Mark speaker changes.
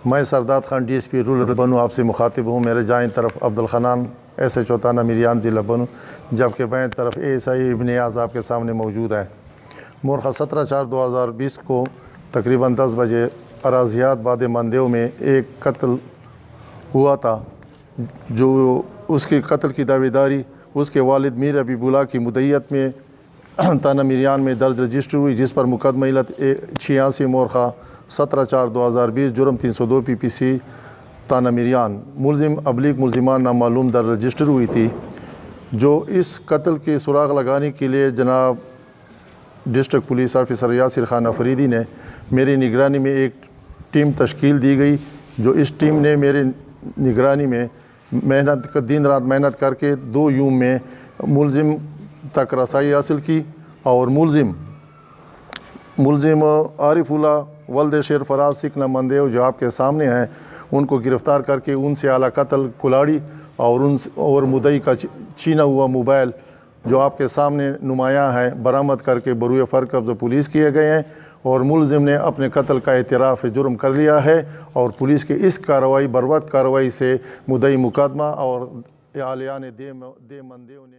Speaker 1: میں Sardar Khan DSP role بنوں آپ سے مخاطب ہوں۔ میرے جائیں طرف عبدالخنان SHO تھانہ میریان ضلع بنوں، جبکہ بائیں طرف ASI ابنے آپ کے سامنے موجود ہے۔ مورخہ 17/4/2020 کو تقریباً 10 بجے اراضیات باد مندیو میں ایک قتل ہوا تھا، جو اس کے قتل کی دعویداری اس کے والد میر ابی بولا کی مدعیت میں تھانہ میریان میں درج رجسٹر ہوئی، جس پر مقدمہ علت 86 مورخہ 17/4/2020 جرم 302 PPC تھانہ میریان ملزم ابلیغ ملزمان نامعلوم در رجسٹر ہوئی تھی، جو اس قتل کی سراغ لگانے کے لیے جناب district police officer Yasir Khan Afridi نے میری نگرانی میں ایک ٹیم تشکیل دی گئی، جو اس ٹیم نے میرے نگرانی میں دن رات محنت کر کے 2 یوم میں ملزم تک رسائی حاصل کی، اور ملزم عارف اللہ ولد شیر فراز سکھ مندیو جو آپ کے سامنے ہیں، ان کو گرفتار کر کے ان سے اعلیٰ قتل کلاڑی اور مدعی کا چھینا ہوا موبائل جو آپ کے سامنے نمایاں ہے برآمد کر کے بروئے فر قبضہ پولیس کیے گئے ہیں، اور ملزم نے اپنے قتل کا اعتراف جرم کر لیا ہے، اور پولیس کے اس کارروائی بروقت کارروائی سے مدعی مقدمہ اور اعلیان دے مندیوں نے